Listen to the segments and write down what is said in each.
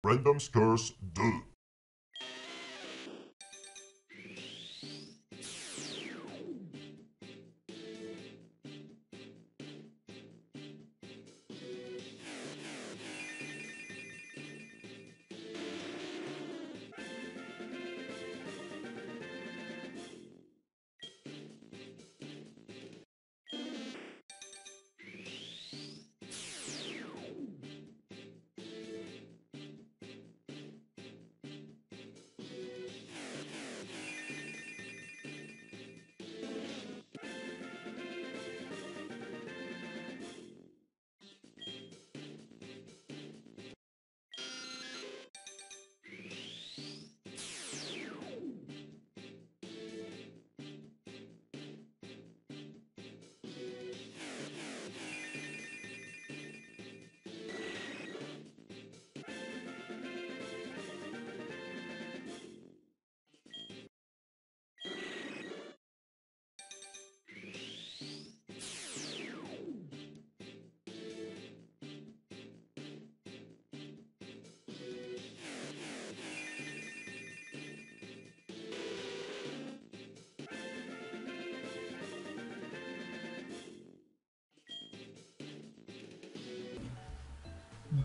Random's Curse 2.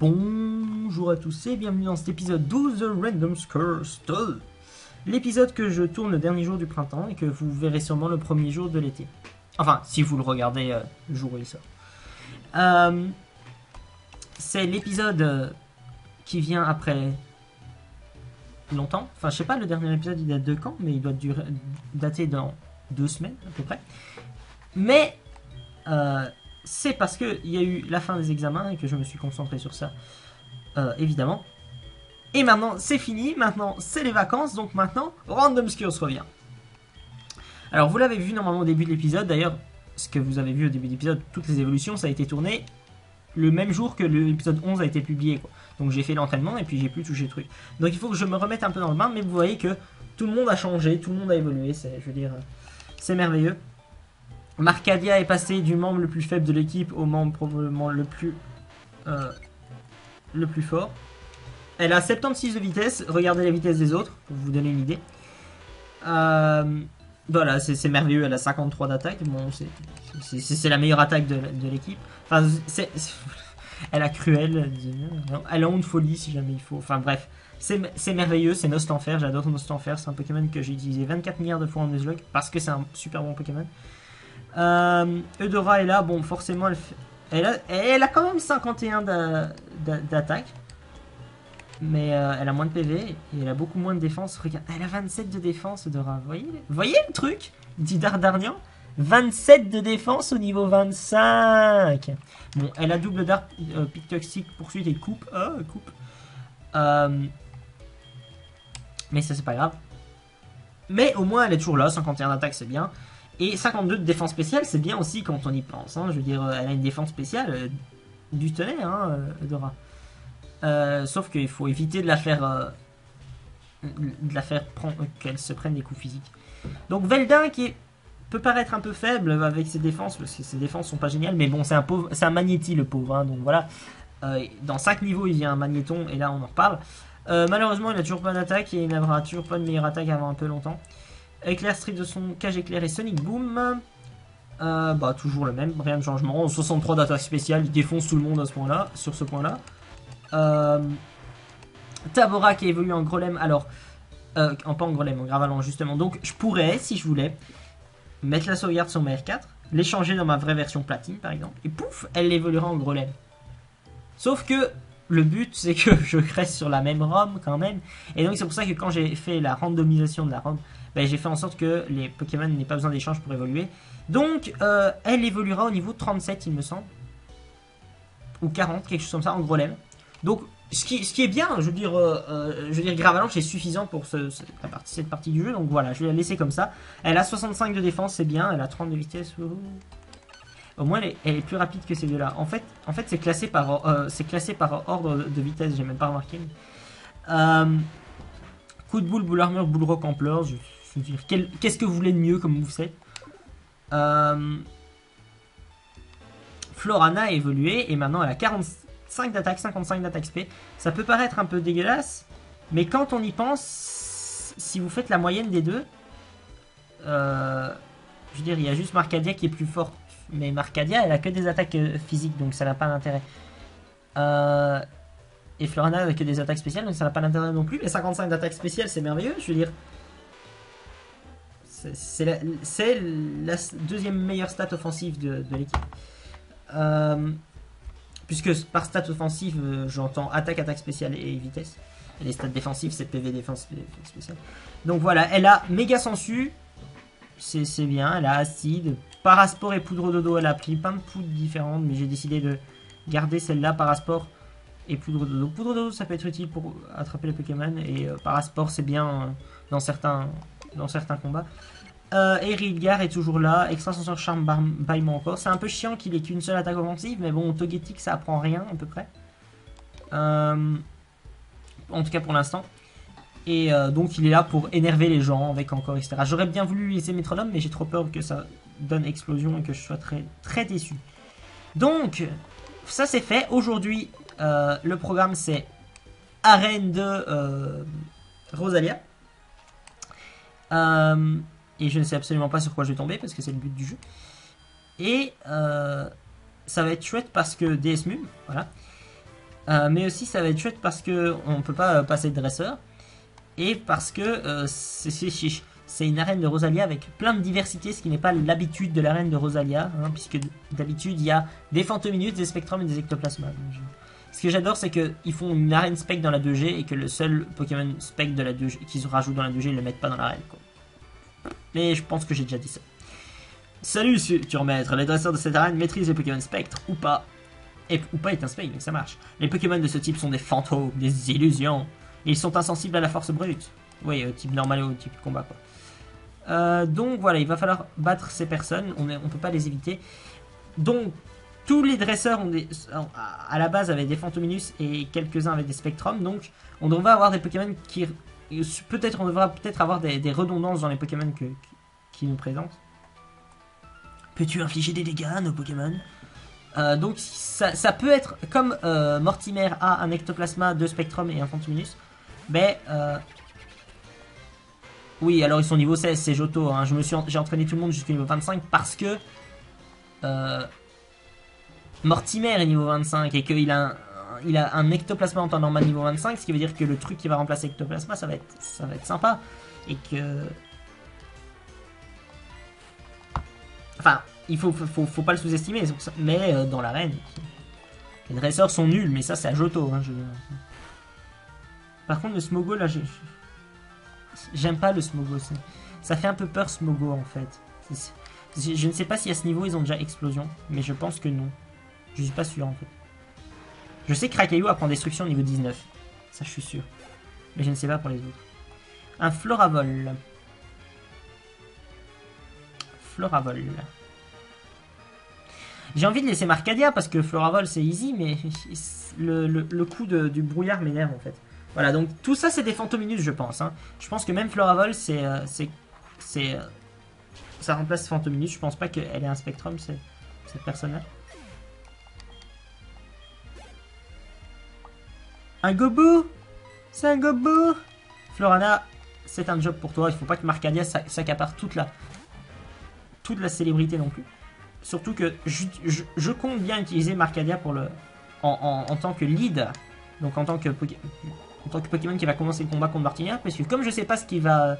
Bonjour à tous et bienvenue dans cet épisode 12 de Random's Curse 2. L'épisode que je tourne le dernier jour du printemps et que vous verrez sûrement le premier jour de l'été. Enfin, si vous le regardez le jour où il sort. C'est l'épisode qui vient après longtemps. Enfin, je sais pas, le dernier épisode il date de quand, mais il doit dater dans 2 semaines à peu près. Mais c'est parce qu'il y a eu la fin des examens et que je me suis concentré sur ça, évidemment. Et maintenant, c'est fini. Maintenant, c'est les vacances. Donc maintenant, Random's Curse revient. Alors, vous l'avez vu normalement au début de l'épisode. D'ailleurs, ce que vous avez vu au début de l'épisode, toutes les évolutions, ça a été tourné le même jour que l'épisode 11 a été publié, quoi. Donc, j'ai fait l'entraînement et puis j'ai plus touché le truc. Donc, il faut que je me remette un peu dans le bain. Mais vous voyez que tout le monde a changé, tout le monde a évolué. Je veux dire, c'est merveilleux. Marcadia est passé du membre le plus faible de l'équipe au membre probablement le plus fort. Elle a 76 de vitesse. Regardez la vitesse des autres pour vous donner une idée. Voilà, c'est merveilleux. Elle a 53 d'attaque. Bon, c'est la meilleure attaque de l'équipe. Enfin, elle a Cruel. Elle a Onde Folie si jamais il faut. Enfin bref, c'est merveilleux. C'est Nostanfer. J'adore Nostanfer. C'est un Pokémon que j'ai utilisé 24 milliards de fois en Nuzlocke parce que c'est un super bon Pokémon. Eudora est là, bon forcément elle a quand même 51 d'attaque. Mais elle a moins de PV et elle a beaucoup moins de défense. Regarde, elle a 27 de défense Eudora, voyez le truc, dit Dardarnian. 27 de défense au niveau 25. Bon, elle a double d'art, pic toxique, poursuite et coupe. Mais ça c'est pas grave. Mais au moins elle est toujours là, 51 d'attaque c'est bien. Et 52 de défense spéciale, c'est bien aussi quand on y pense. Hein. Je veux dire, elle a une défense spéciale du tonnerre, hein, Eudora. Sauf qu'il faut éviter de la faire prendre, qu'elle se prenne des coups physiques. Donc Veldin qui peut paraître un peu faible avec ses défenses, parce que ses défenses sont pas géniales, mais bon, c'est un magnéti le pauvre. Hein, donc voilà, dans 5 niveaux il vient un magnéton, et là on en reparle. Malheureusement, il a toujours pas d'attaque et il n'aura toujours pas de meilleure attaque avant un peu longtemps. Éclair strip de son cage éclair et Sonic Boom. Bah toujours le même, rien de changement. 63 d'attaque spéciale, il défonce tout le monde à ce point-là, sur ce point-là. Tabora qui évolue en Grelem, alors pas en Grelem, en Gravalan justement. Donc je pourrais, si je voulais, mettre la sauvegarde sur ma R4, l'échanger dans ma vraie version platine par exemple, et pouf, elle évoluera en Grelem. Sauf que le but c'est que je reste sur la même ROM quand même, et donc c'est pour ça que quand j'ai fait la randomisation de la ROM, ben, j'ai fait en sorte que les Pokémon n'aient pas besoin d'échange pour évoluer. Donc, elle évoluera au niveau 37, il me semble. Ou 40, quelque chose comme ça, en Grelem. Donc, ce qui est bien, je veux dire Gravalanche est suffisant pour cette partie du jeu. Donc voilà, je vais la laisser comme ça. Elle a 65 de défense, c'est bien. Elle a 30 de vitesse. Au moins, elle est plus rapide que ces deux-là. En fait c'est classé par ordre de vitesse, j'ai même pas remarqué. Coup de boule, boule armure, boule rock en pleurs. Je veux dire, qu'est-ce que vous voulez de mieux comme moveset? Florana a évolué et maintenant elle a 47 55 d'attaque, 55 d'attaque spé. Ça peut paraître un peu dégueulasse, mais quand on y pense, si vous faites la moyenne des deux, je veux dire, il y a juste Marcadia qui est plus forte. Mais Marcadia, elle a que des attaques physiques, donc ça n'a pas d'intérêt. Et Florana avec que des attaques spéciales, donc ça n'a pas d'intérêt non plus. Mais 55 d'attaque spéciale, c'est merveilleux, je veux dire. C'est la deuxième meilleure stat offensive de l'équipe. Puisque par stat offensive, j'entends attaque, attaque spéciale et vitesse. Et les stats défensives, c'est PV, défense spéciale. Donc voilà, elle a méga sensu. C'est bien, elle a acide. Parasport et poudre dodo, elle a pris plein de poudres différentes, mais j'ai décidé de garder celle-là, parasport et poudre dodo. Poudre dodo, ça peut être utile pour attraper les Pokémon, et parasport, c'est bien dans certains combats. Et Rilgar est toujours là, extrasenseur charme bâillement encore. C'est un peu chiant qu'il ait qu'une seule attaque offensive, mais bon, Togetic ça apprend rien à peu près. En tout cas pour l'instant. Et donc il est là pour énerver les gens avec encore etc. J'aurais bien voulu utiliser Métronome, mais j'ai trop peur que ça donne explosion et que je sois très, très déçu. Donc ça c'est fait. Aujourd'hui le programme c'est arène de Rosalia. Et je ne sais absolument pas sur quoi je vais tomber parce que c'est le but du jeu. Et ça va être chouette parce que DSMUM, voilà. Mais aussi ça va être chouette parce que on peut pas passer de dresseur. Et parce que c'est une arène de Rosalia avec plein de diversité, ce qui n'est pas l'habitude de l'arène de Rosalia, hein, puisque d'habitude il y a des Fantominus, des Spectrums et des Ectoplasma. Ce que j'adore, c'est qu'ils font une arène spec dans la 2G et que le seul Pokémon spec de la 2G qu'ils se rajoutent dans la 2G, ils le mettent pas dans l'arène. Mais je pense que j'ai déjà dit ça. Salut, Turmaître, les dresseurs de cette arène maîtrisent les Pokémon spectres ou pas. Ou pas est un spec, mais ça marche. Les Pokémon de ce type sont des fantômes, des illusions. Ils sont insensibles à la force brute. Oui, type normal ou type combat quoi. Donc voilà, il va falloir battre ces personnes. On peut pas les éviter. Donc tous les dresseurs à la base avaient des Fantominus et quelques-uns avaient des Spectrums. Donc on devrait avoir des Pokémon qui... on devra peut-être avoir des redondances dans les Pokémon qui nous présentent. Peux-tu infliger des dégâts à nos Pokémon? Donc ça peut être comme Mortimer a un Ectoplasma, 2 Spectrum et un Fantominus. Mais oui, alors ils sont niveau 16, c'est Johto. Hein. J'ai entraîné tout le monde jusqu'au niveau 25 parce que Mortimer est niveau 25 et qu'il a un Ectoplasma en temps normal niveau 25, ce qui veut dire que le truc qui va remplacer Ectoplasma, ça va être sympa. Et que... Enfin, il faut pas le sous-estimer, mais dans l'arène, les dresseurs sont nuls, mais ça c'est à Johto. Hein, Par contre, le Smogo, là, j'aime pas le Smogo. Ça fait un peu peur, Smogo, en fait. Je ne sais pas si à ce niveau, ils ont déjà explosion, mais je pense que non. Je suis pas sûr, en fait. Je sais que Rakayu apprend destruction au niveau 19. Ça, je suis sûr. Mais je ne sais pas pour les autres. Un Floravol. Floravol. J'ai envie de laisser Marcadia parce que Floravol, c'est easy, mais le coup du brouillard m'énerve, en fait. Voilà, donc tout ça c'est des Fantominus, je pense. Hein. Je pense que même Floravol, ça remplace Fantominus. Je pense pas qu'elle ait un Spectrum, cette personne-là. Un Gobu! C'est un Gobu! Florana, c'est un job pour toi. Il faut pas que Marcadia s'accapare toute la célébrité non plus. Surtout que je compte bien utiliser Marcadia pour en tant que lead. Donc en tant que Pokémon qui va commencer le combat contre Martinia, parce que comme je sais pas ce qui va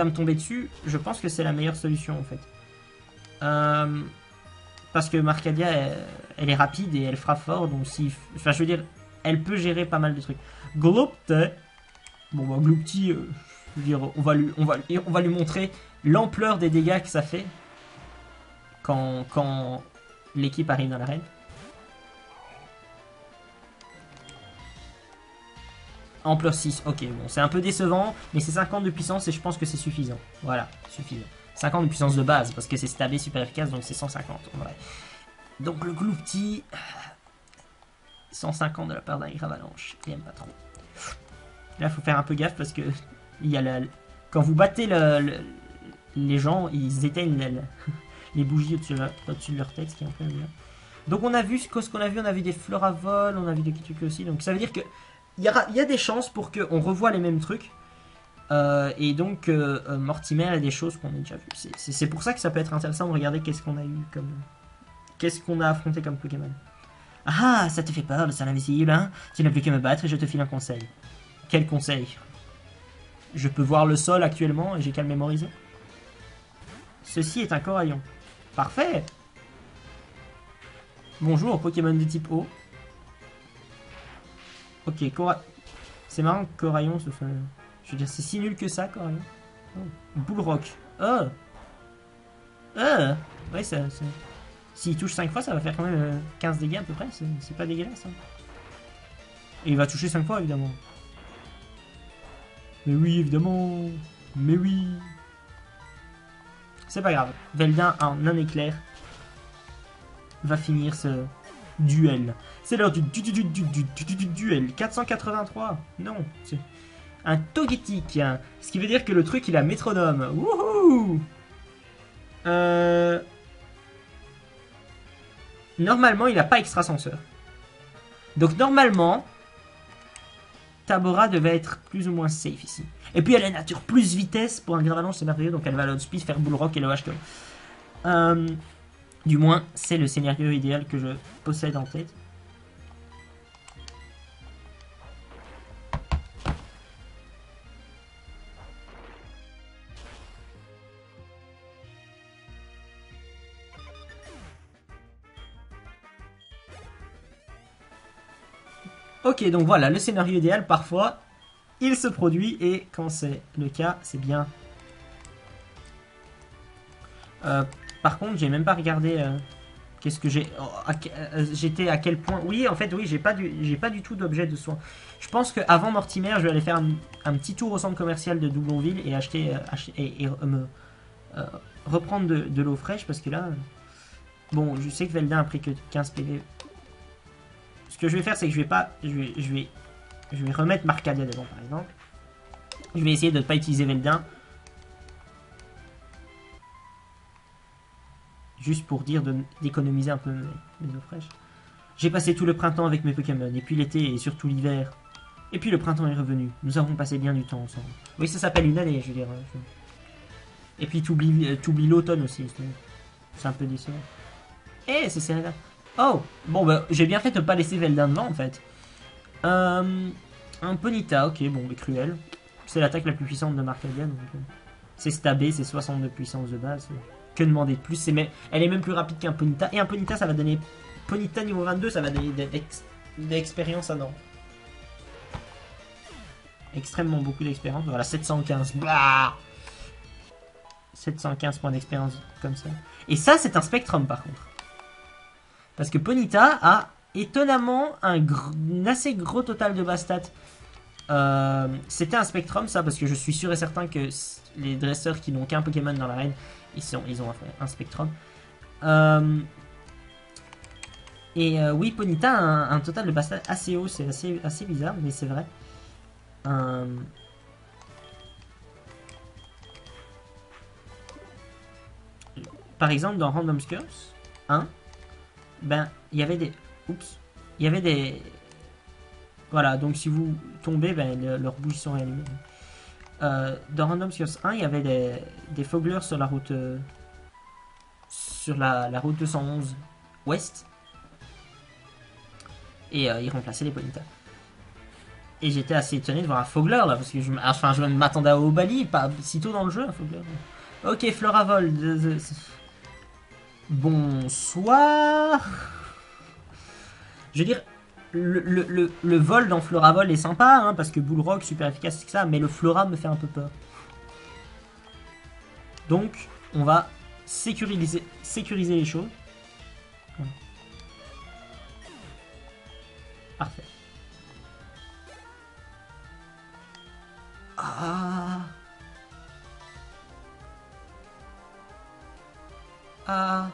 me tomber dessus, je pense que c'est la meilleure solution en fait. Parce que Marcadia, elle est rapide et elle frappe fort, donc enfin je veux dire, elle peut gérer pas mal de trucs. Glopte, bon bah Gloopty, je veux dire, on va lui montrer l'ampleur des dégâts que ça fait quand l'équipe arrive dans l'arène. Ampleur 6, ok, bon, c'est un peu décevant, mais c'est 50 de puissance et je pense que c'est suffisant. Voilà, suffisant. 50 de puissance de base, parce que c'est stabé super efficace, donc c'est 150 en vrai. Donc le Gloopty, 150 de la part d'un Gravalanche, il aime pas trop. Là, il faut faire un peu gaffe parce que quand vous battez les gens, ils éteignent les bougies au-dessus de leur tête, ce qui est un peu bien. Donc on a vu ce qu'on a vu, on a vu des Floravol, on a vu des petits trucs aussi. Donc ça veut dire que il y a des chances pour qu'on revoie les mêmes trucs. Et donc Mortimer a des choses qu'on a déjà vues. C'est pour ça que ça peut être intéressant de regarder qu'est-ce qu'on a eu comme... Qu'est-ce qu'on a affronté comme Pokémon. Ah, ça te fait peur le sol invisible, hein? Tu n'as plus qu'à me battre et je te file un conseil. Quel conseil? Je peux voir le sol actuellement et j'ai qu'à le mémoriser. Ceci est un Coraillon. Parfait! Bonjour, Pokémon de type eau. Ok, c'est marrant que Coraillon ce soit... Je veux dire, c'est si nul que ça, Coraillon. Oh. Bullrock. Oh! Ouais, ça... S'il touche 5 fois, ça va faire quand même 15 dégâts à peu près. C'est pas dégueulasse. Hein. Et il va toucher 5 fois, évidemment. Mais oui, évidemment. Mais oui. C'est pas grave. Veldin, en un éclair, va finir ce duel. C'est l'heure du duel. 483. Non, c'est un Togetic. Hein. Ce qui veut dire que le truc, il a métronome. Wouhou! Normalement, il n'a pas extrasenseur. Donc normalement, Tabora devait être plus ou moins safe ici. Et puis elle a nature plus vitesse pour un Gravelanche, c'est merveilleux. Donc elle va à l'outspeed, faire Bullrock et le HTO. Du moins, c'est le scénario idéal que je possède en tête. Ok, donc voilà, le scénario idéal, parfois, il se produit, et quand c'est le cas, c'est bien. Par contre, j'ai même pas regardé qu'est-ce que j'ai... j'étais à quel point... Oui, en fait, oui, j'ai pas du tout d'objet de soin. Je pense qu'avant Mortimer, je vais aller faire un petit tour au centre commercial de Doublonville et acheter... reprendre de l'eau fraîche, parce que là... bon, je sais que Veldin a pris que 15 PV. Ce que je vais faire, c'est que je vais remettre Marcadia devant, par exemple. Je vais essayer de ne pas utiliser Veldin. Juste pour dire d'économiser un peu mes eaux fraîches. J'ai passé tout le printemps avec mes Pokémon, et puis l'été et surtout l'hiver. Et puis le printemps est revenu. Nous avons passé bien du temps ensemble. Oui, ça s'appelle une année, je veux dire. Et puis t'oublies l'automne aussi. C'est un peu décevant. Eh, c'est Serena. Oh, bon, bah, j'ai bien fait de ne pas laisser Veldin devant, en fait. Un Ponyta, ok, bon, mais cruel. C'est l'attaque la plus puissante de Marcadia, donc... c'est stabé, c'est 60 de puissance de base. Que demander de plus? Elle est même plus rapide qu'un Ponyta. Et un Ponyta, ça va donner... Ponyta niveau 22, ça va donner de l'expérience à Nord. Extrêmement beaucoup d'expérience. Voilà, 715. Blah 715 points d'expérience comme ça. Et ça, c'est un Spectrum, par contre. Parce que Ponyta a étonnamment un assez gros total de base stats. C'était un Spectrum, ça, parce que je suis sûr et certain que les dresseurs qui n'ont qu'un Pokémon dans l'arène, ils ont un Spectrum. Oui, Ponyta a un total de base stats assez haut, c'est assez bizarre, mais c'est vrai. Par exemple, dans Random Curse 1, ben, il y avait des... Oups. Il y avait des... Voilà, donc si vous tombez, ben, leurs bougies sont allumées. Dans Random Curse 1, il y avait des Foglers sur la route... sur la route 211 ouest. Et ils remplaçaient les Ponyta. Et j'étais assez étonné de voir un Fogler, là, parce que je m'attendais à Obali, pas si tôt dans le jeu, un Fogler. Ok, Floravol. Bonsoir. Je veux dire, le vol dans Floravol est sympa, hein, parce que Bullrock, super efficace, c'est ça, mais le Flora me fait un peu peur. Donc, on va sécuriser les choses. Voilà. Parfait. Ah. Ah.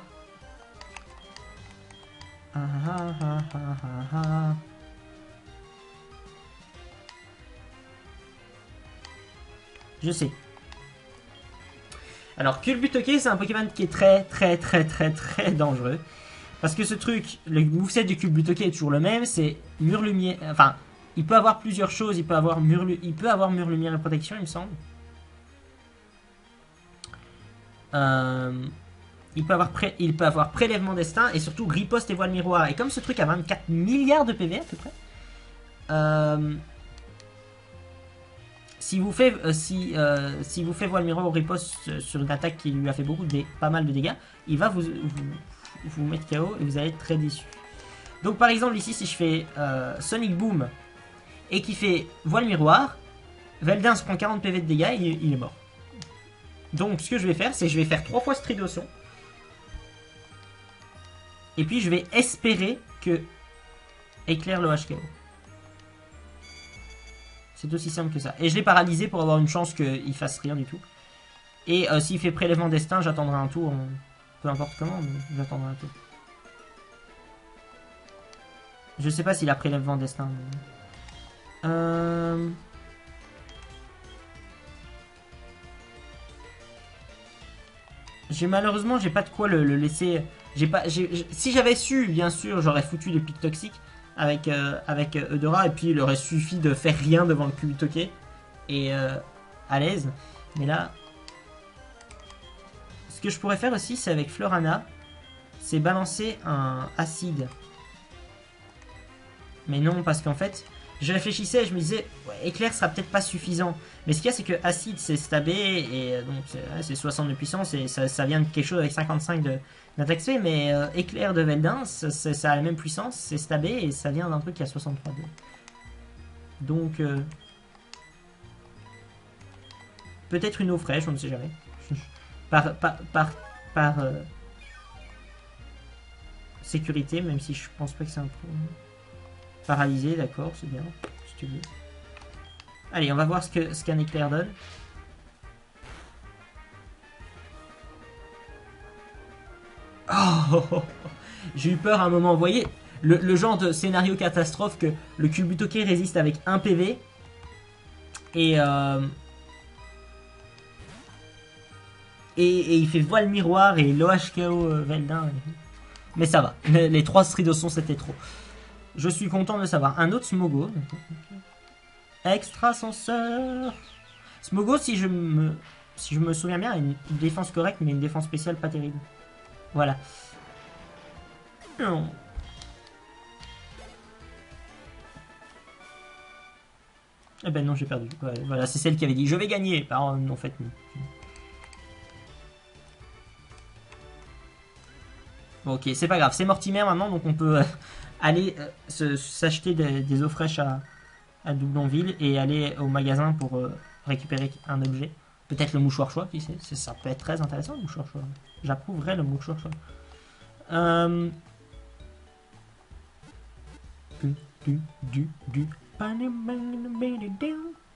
Je sais. Alors, Culbutoke, c'est un Pokémon qui est très dangereux. Parce que ce truc, le moveset du cube Butoke est toujours le même, c'est mur lumière. Enfin, il peut avoir plusieurs choses, il peut avoir mur lumière et protection, il me semble. Il peut avoir prélèvement destin et surtout riposte et voile miroir. Et comme ce truc a 24 milliards de PV à peu près, si vous fait voile miroir ou riposte sur une attaque qui lui a fait pas mal de dégâts, il va vous mettre KO et vous allez être très déçu. Donc par exemple ici, si je fais Sonic Boom et qui fait voile miroir, Veldin se prend 40 PV de dégâts et il est mort. Donc ce que je vais faire, c'est que je vais faire 3 fois Stridosson. Et puis je vais espérer que éclaire le HKO. C'est aussi simple que ça. Et je l'ai paralysé pour avoir une chance qu'il fasse rien du tout. Et s'il fait prélèvement destin, j'attendrai un tour. Peu importe comment, mais j'attendrai un tour. Je sais pas s'il a prélèvement destin. Mais... Malheureusement, j'ai pas de quoi le laisser. Si j'avais su, bien sûr, j'aurais foutu les pics toxiques avec Eudora et puis il aurait suffi de faire rien devant le Kubutoke et à l'aise. Mais là, ce que je pourrais faire aussi, c'est avec Florana, c'est balancer un acide. Mais non, parce qu'en fait, je réfléchissais et je me disais, ouais, éclair sera peut-être pas suffisant. Mais ce qu'il y a, c'est que acide, c'est stabé, et donc c'est 60 de puissance, et ça vient de quelque chose avec 55 d'attaque spé, mais éclair de Veldin, ça a la même puissance, c'est stabé, et ça vient d'un truc qui a 63 de. Donc, peut-être une eau fraîche, on ne sait jamais. par sécurité, même si je pense pas que c'est un problème. Paralysé, d'accord, c'est bien, si tu veux. Allez, on va voir ce qu'un éclair donne. Oh, j'ai eu peur à un moment, vous voyez, le genre de scénario catastrophe que le Kubutoke résiste avec 1 PV. Et il fait voile miroir et l'OHKO Veldin. Mais ça va, les 3 Stridosson c'était trop. Je suis content de savoir. Un autre Smogo. Extrasenseur. Smogo, si je me souviens bien, a une défense correcte, mais une défense spéciale pas terrible. Voilà. Non. Eh ben non, j'ai perdu. Ouais, voilà, c'est celle qui avait dit je vais gagner. Bah, en fait, non. Bon, ok, c'est pas grave. C'est Mortimer maintenant, donc on peut aller s'acheter des eaux fraîches à Doublonville et aller au magasin pour récupérer un objet. Peut-être le mouchoir choix, qui sait. Ça peut être très intéressant le mouchoir choix. J'approuverais le mouchoir choix.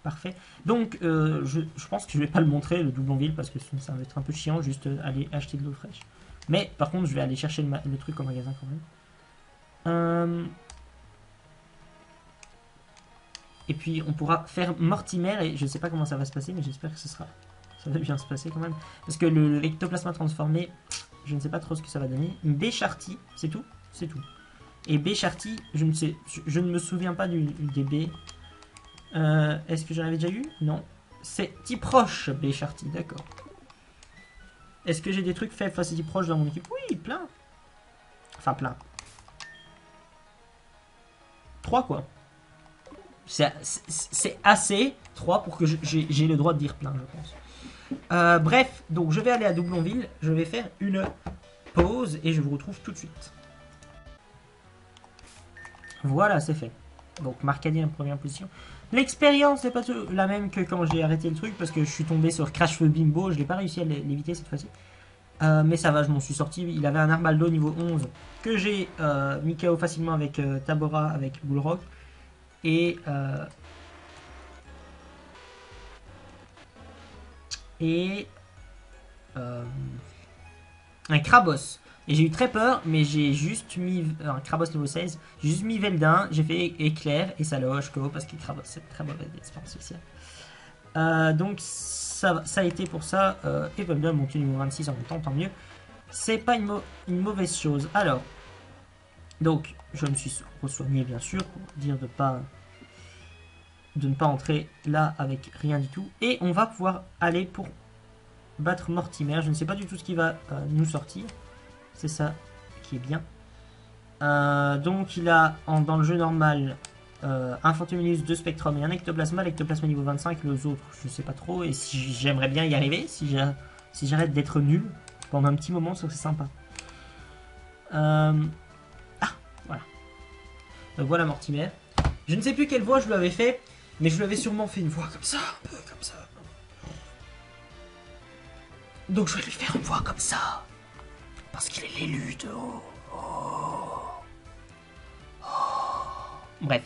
Parfait. Donc, je pense que je vais pas le montrer, le Doublonville, parce que ça va être un peu chiant, juste aller acheter de l'eau fraîche. Mais, par contre, je vais aller chercher le truc au magasin quand même. Et puis, on pourra faire Mortimer, et je sais pas comment ça va se passer, mais j'espère que ça va bien se passer quand même. Parce que le ectoplasma transformé, je ne sais pas trop ce que ça va donner. Une B-Sharty, c'est tout? C'est tout. Et B-Sharty, je ne me souviens pas des B. Est-ce que j'en avais déjà eu? Non. C'est type proche, B-Sharty, d'accord. Est-ce que j'ai des trucs faibles face à type proche dans mon équipe? Oui, plein. Enfin, plein. 3 quoi. C'est assez 3 pour que j'ai le droit de dire plein, je pense. Bref, donc je vais aller à Doublonville. Je vais faire une pause et je vous retrouve tout de suite. Voilà, c'est fait. Donc Marcadie en première position. L'expérience n'est pas la même que quand j'ai arrêté le truc parce que je suis tombé sur Crash Feu Bimbo. Je n'ai pas réussi à l'éviter cette fois-ci. Mais ça va, je m'en suis sorti. Il avait un Arbaldo niveau 11 que j'ai mis KO facilement avec Tabora, avec Bullrock. Et un Krabos. Et j'ai eu très peur, mais j'ai juste mis un Krabos niveau 16. J'ai juste mis Veldin, j'ai fait éclair et ça le HKO parce que Krabos c'est très mauvaise expérience spéciale. Donc ça a été pour ça. Et Veldin monté niveau 26 en même temps, tant mieux. C'est pas une mauvaise chose. Alors, Donc, je me suis re-soigné, bien sûr, pour dire de ne pas entrer là avec rien du tout. Et on va pouvoir aller pour battre Mortimer. Je ne sais pas du tout ce qui va nous sortir. C'est ça qui est bien. Donc, il a, dans le jeu normal, un Fantominus, 2 Spectrum et un Ectoplasma. L'Ectoplasma niveau 25, les autres, je ne sais pas trop. Et si j'aimerais bien y arriver, si j'arrête d'être nul pendant un petit moment, ça c'est sympa. Voilà. Donc voilà Mortimer. Je ne sais plus quelle voix je lui avais fait, mais je lui avais sûrement fait une voix comme ça, un peu comme ça. Donc je vais lui faire une voix comme ça. Parce qu'il est l'élu de haut. Bref.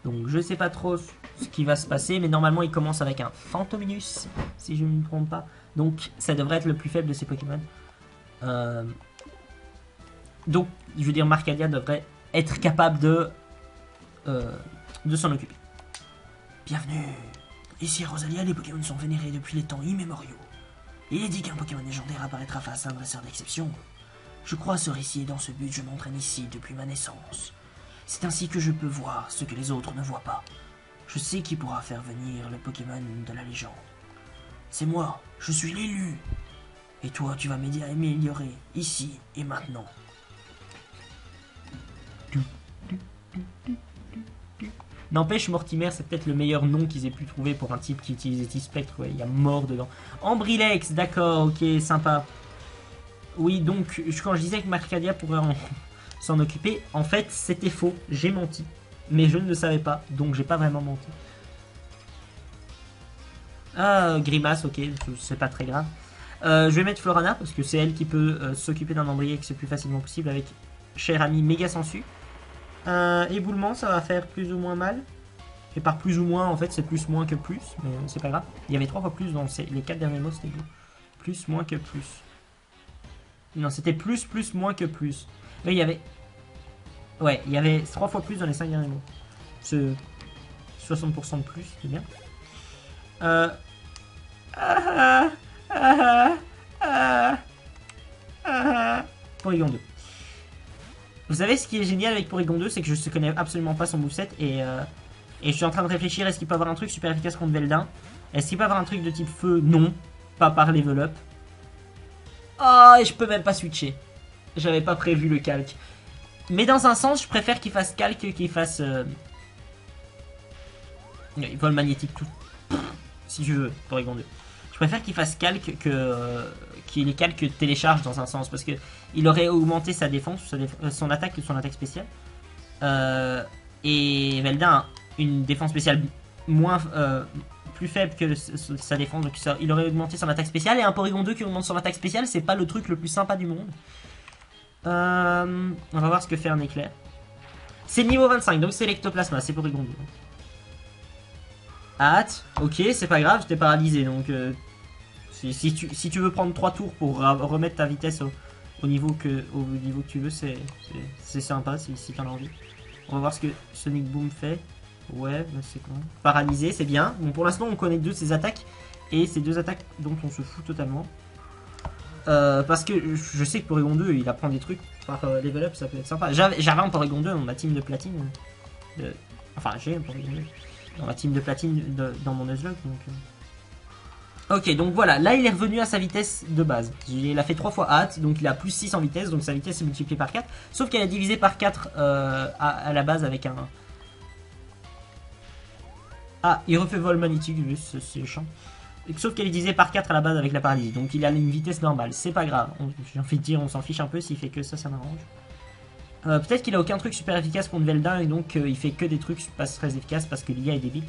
Donc je sais pas trop ce qui va se passer, mais normalement il commence avec un Fantominus, si je ne me trompe pas. Donc ça devrait être le plus faible de ces Pokémon. Donc je veux dire Marcadia devrait être capable de s'en occuper. Bienvenue. Ici à Rosalia, les Pokémon sont vénérés depuis les temps immémoriaux. Il est dit qu'un Pokémon légendaire apparaîtra face à un dresseur d'exception. Je crois ce récit et dans ce but je m'entraîne ici depuis ma naissance. C'est ainsi que je peux voir ce que les autres ne voient pas. Je sais qui pourra faire venir le Pokémon de la légende. C'est moi, je suis l'élu. Et toi, tu vas m'aider à améliorer, ici et maintenant. N'empêche, Mortimer, c'est peut-être le meilleur nom qu'ils aient pu trouver pour un type qui utilisait T-Spectre. Ouais, il y a mort dedans. Ambrilex, d'accord, ok, sympa. Oui, donc, quand je disais que Marcadia pourrait s'en occuper, en fait, c'était faux. J'ai menti. Mais je ne le savais pas, donc j'ai pas vraiment menti. Ah, Grimace, ok, c'est pas très grave. Je vais mettre Florana, parce que c'est elle qui peut s'occuper d'un Ambrilex le plus facilement possible avec cher ami méga sensu. Éboulement, ça va faire plus ou moins mal. Et par plus ou moins, en fait, c'est plus moins que plus, mais c'est pas grave. Il y avait 3 fois plus dans les 4 derniers mots, c'était beau. Plus, moins que plus. Non, c'était plus, moins que plus. Mais il y avait... Ouais, il y avait 3 fois plus dans les 5 derniers mots. C'est 60% de plus, c'est bien. Porygon 2. Vous savez ce qui est génial avec Porygon 2, c'est que je ne connais absolument pas son moveset et je suis en train de réfléchir, est-ce qu'il peut avoir un truc super efficace contre Veldin? Est-ce qu'il peut avoir un truc de type feu? Non, pas par level up. Oh, et je peux même pas switcher. J'avais pas prévu le calque. Mais dans un sens, je préfère qu'il fasse calque qu'il fasse... vol magnétique tout. Si je veux, Porygon 2. Je préfère qu'il fasse calque qu'il les calque télécharge dans un sens, parce que il aurait augmenté sa défense, son attaque spéciale. Et Veldin a une défense spéciale plus faible que sa défense, donc il aurait augmenté son attaque spéciale, et un Porygon 2 qui augmente son attaque spéciale, c'est pas le truc le plus sympa du monde. On va voir ce que fait un éclair. C'est niveau 25, donc c'est l'Ectoplasma, c'est Porygon 2. Hâte, ok, c'est pas grave, j'étais paralysé, donc si tu veux prendre 3 tours pour remettre ta vitesse au niveau que tu veux, c'est sympa si t'en as envie. On va voir ce que Sonic Boom fait. Ouais, c'est quoi? Paralysé, c'est bien. Bon, pour l'instant, on connaît 2 de ses attaques, et c'est 2 attaques dont on se fout totalement. Parce que je sais que Porygon 2, il apprend des trucs par level up, ça peut être sympa. J'avais un Porygon 2 dans ma team de platine. Enfin, j'ai un Porygon 2 dans ma team de platine dans mon Nuzlocke. Ok, donc voilà, là il est revenu à sa vitesse de base. Il a fait 3 fois hâte, donc il a plus 6 en vitesse, donc sa vitesse est multipliée par 4. Sauf qu'elle est divisée par 4 à la base avec un... Ah, il refait vol magnétique, c'est chiant. Sauf qu'elle est divisée par 4 à la base avec la paralysie, donc il a une vitesse normale, c'est pas grave. J'ai envie de dire, on s'en fiche un peu, s'il fait que ça m'arrange. Peut-être qu'il a aucun truc super efficace contre Veldin, et donc il fait que des trucs pas très efficaces parce que l'IA est débile.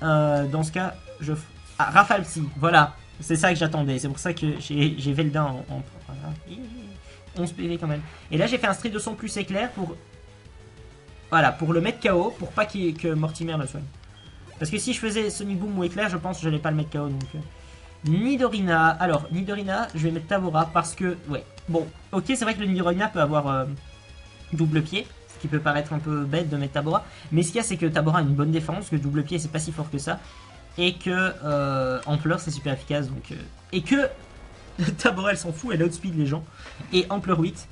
Dans ce cas, je... Ah, Rafalsi, voilà, c'est ça que j'attendais, c'est pour ça que j'ai Veldin en voilà. 11 PV quand même. Et là j'ai fait un Strid de son plus éclair pour... Voilà, pour le mettre KO, pour pas que Mortimer le soigne. Parce que si je faisais Sonic Boom ou éclair, je pense que je n'allais pas le mettre KO, donc... Nidorina, alors Nidorina, je vais mettre Tabora parce que... Ouais, bon, ok, c'est vrai que le Nidorina peut avoir double pied, ce qui peut paraître un peu bête de mettre Tabora, mais ce qu'il y a c'est que Tabora a une bonne défense, que double pied c'est pas si fort que ça, et que Ampleur c'est super efficace, donc et que Tabora elle s'en fout, elle outspeed les gens, et Ampleur 8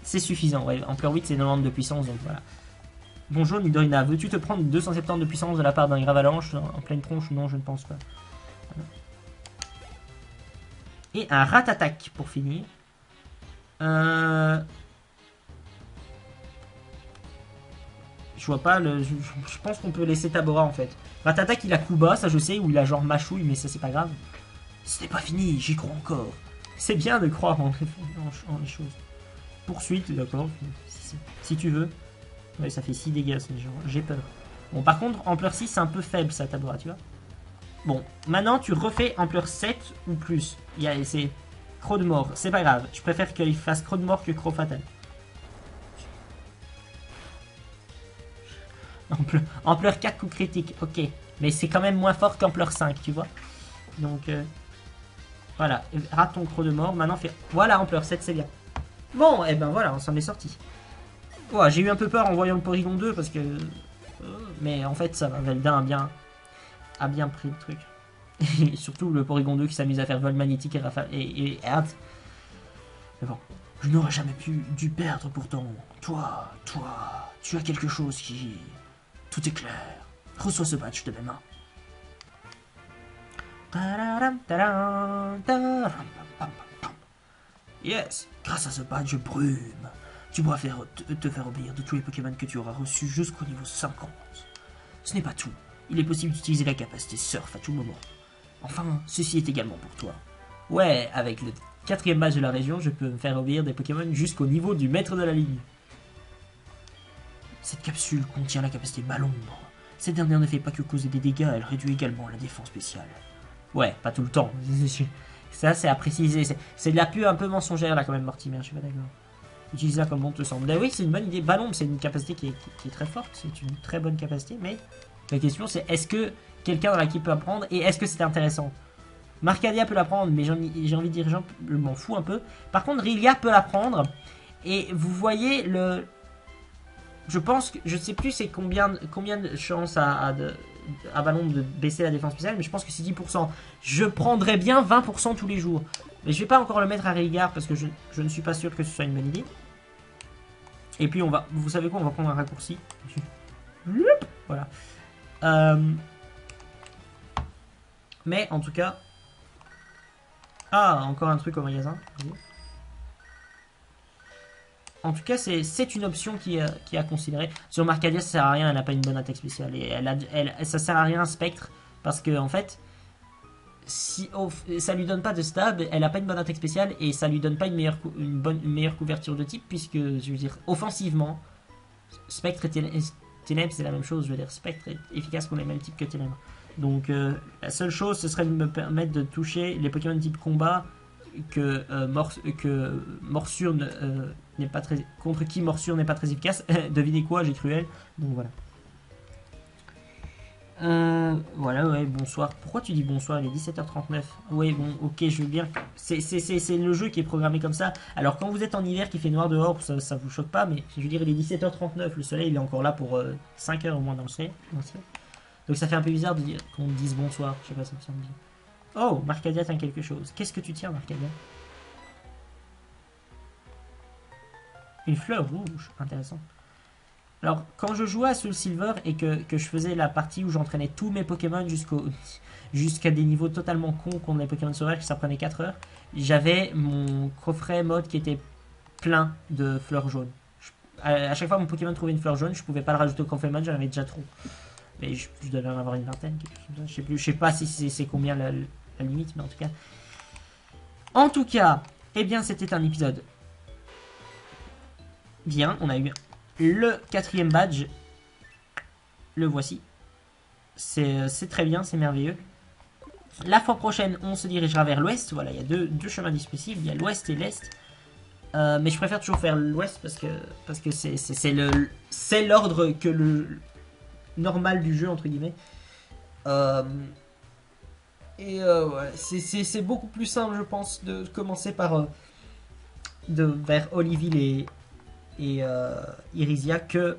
C'est suffisant, ouais. Ampleur 8, c'est 90 de puissance, donc voilà. Bonjour Nidorina, veux-tu te prendre 270 de puissance de la part d'un Gravalanche en pleine tronche? Non, je ne pense pas. Voilà. Et un Rat-Attaque pour finir. Je vois pas le. Je pense qu'on peut laisser Tabora en fait. Rat-Attaque il a coup bas, ça je sais, ou il a genre machouille, mais ça c'est pas grave. Ce n'est pas fini, j'y crois encore. C'est bien de croire en les choses. Poursuite, d'accord, si tu veux. Ouais, ça fait 6 dégâts, ce genre. J'ai peur. Bon, par contre, ampleur 6, c'est un peu faible, ça, Tabora, tu vois. Bon, maintenant, tu refais ampleur 7 ou plus. C'est Croc de mort, c'est pas grave. Je préfère qu'il fasse Croc de mort que Croc fatal. Ampleur 4, coup critique, ok. Mais c'est quand même moins fort qu'ampleur 5, tu vois. Donc, voilà. Rate ton Croc de mort. Maintenant, fais. Voilà, ampleur 7, c'est bien. Bon, et ben voilà, on s'en est sorti. Ouais, j'ai eu un peu peur en voyant le Porygon 2 parce que. Mais en fait, ça va. Veldin a bien pris le truc. Et surtout le Porygon 2 qui s'amuse à faire vol magnétique et hâte. Mais bon, je n'aurais jamais dû perdre pourtant. Toi, tu as quelque chose qui. Tout est clair. Reçois ce badge de mes mains. Yes, grâce à ce badge brume, tu pourras te faire obéir de tous les Pokémon que tu auras reçus jusqu'au niveau 50. Ce n'est pas tout. Il est possible d'utiliser la capacité Surf à tout moment. Enfin, ceci est également pour toi. Ouais, avec le 4e badge de la région, je peux me faire obéir des Pokémon jusqu'au niveau du maître de la ligne. Cette capsule contient la capacité Malombre. Cette dernière ne fait pas que causer des dégâts, elle réduit également la défense spéciale. Ouais, pas tout le temps. Ça, c'est à préciser. C'est de la pub un peu mensongère, là, quand même, Mortimer, je suis pas d'accord. Utilise-la comme bon te semble. Ben oui, c'est une bonne idée. Balombe, c'est une capacité qui est très forte. C'est une très bonne capacité, mais la question, c'est est-ce que quelqu'un dans l'équipe peut apprendre et est-ce que c'est intéressant? Marcadia peut l'apprendre, mais j'ai envie de dire, je m'en fous un peu. Par contre, Rillia peut l'apprendre. Et vous voyez le... Je pense que... Je sais plus c'est combien de chances à Balombe de baisser la défense spéciale, mais je pense que c'est 10%. Je prendrais bien 20% tous les jours. Mais je vais pas encore le mettre à Rilliard parce que je ne suis pas sûr que ce soit une bonne idée. Et puis on va... Vous savez quoi? On va prendre un raccourci. Voilà. Mais en tout cas... Ah, encore un truc au magasin. En tout cas, c'est une option qui est à considérer. Sur Marcadia, ça sert à rien, elle n'a pas une bonne attaque spéciale. Et ça sert à rien Spectre, parce que en fait, si ça lui donne pas de stab, elle n'a pas une bonne attaque spéciale, et ça lui donne pas une meilleure couverture de type, puisque, je veux dire, offensivement, Spectre et Ténèbres, c'est la même chose. Je veux dire, Spectre est efficace contre les mêmes types que Ténèbres. Donc, la seule chose, ce serait de me permettre de toucher les Pokémon de type combat que morsure n'est pas très, contre qui morsure n'est pas très efficace. Devinez quoi, j'ai cru elle. Donc voilà. Voilà, ouais, bonsoir. Pourquoi tu dis bonsoir? Il est 17h39. Ouais, bon, ok, je veux bien. C'est le jeu qui est programmé comme ça. Alors quand vous êtes en hiver qui fait noir dehors, ça vous choque pas, mais je veux dire, il est 17h39. Le soleil, il est encore là pour 5 heures au moins dans le ciel. Donc ça fait un peu bizarre de dire qu'on dise bonsoir. Je sais pas, ça me semble bien. Oh, Marcadia tient quelque chose. Qu'est-ce que tu tiens, Marcadia? Une fleur rouge. Intéressant. Alors, quand je jouais à Soul Silver et que je faisais la partie où j'entraînais tous mes Pokémon jusqu'à des niveaux totalement cons contre les Pokémon sauvages, ça prenait 4 heures, j'avais mon coffret mode qui était plein de fleurs jaunes. À chaque fois mon Pokémon trouvait une fleur jaune, je pouvais pas le rajouter au coffret mode, j'en avais déjà trop. Mais je devais en avoir une vingtaine, quelque chose comme ça. Je sais pas si c'est combien la limite, mais en tout cas. En tout cas, eh bien c'était un épisode bien. On a eu le 4e badge. Le voici. C'est très bien, c'est merveilleux. La fois prochaine, on se dirigera vers l'ouest. Voilà, il y a deux chemins disponibles. Il y a l'ouest et l'est. Mais je préfère toujours faire l'ouest parce que c'est l'ordre que le normal du jeu, entre guillemets. Ouais, c'est beaucoup plus simple, je pense, de commencer par vers Oliville et Irisia que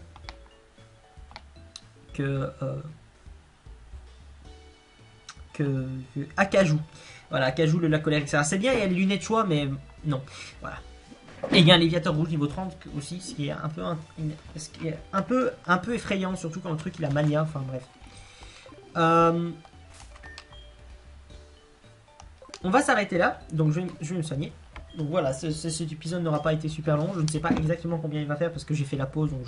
Akaju. Voilà, Akaju, le lac colère, etc. C'est bien, il y a les lunettes choix, mais non. Voilà. Et il y a un léviateur rouge niveau 30 aussi, ce qui est un peu effrayant, surtout quand le truc il a mania, enfin bref. On va s'arrêter là, donc je vais me soigner. Donc voilà, cet épisode n'aura pas été super long, je ne sais pas exactement combien il va faire parce que j'ai fait la pause, donc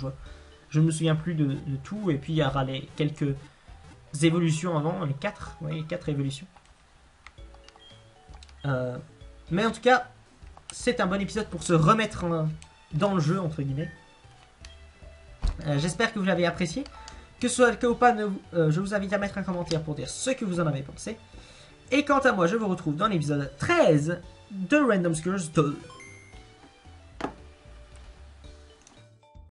je ne me souviens plus de tout, et puis il y aura quelques évolutions avant, les 4, oui, 4 évolutions. Mais en tout cas, c'est un bon épisode pour se remettre dans le jeu, entre guillemets. J'espère que vous l'avez apprécié. Que ce soit le cas ou pas, je vous invite à mettre un commentaire pour dire ce que vous en avez pensé. Et quant à moi, je vous retrouve dans l'épisode 13 de Random Scores 2.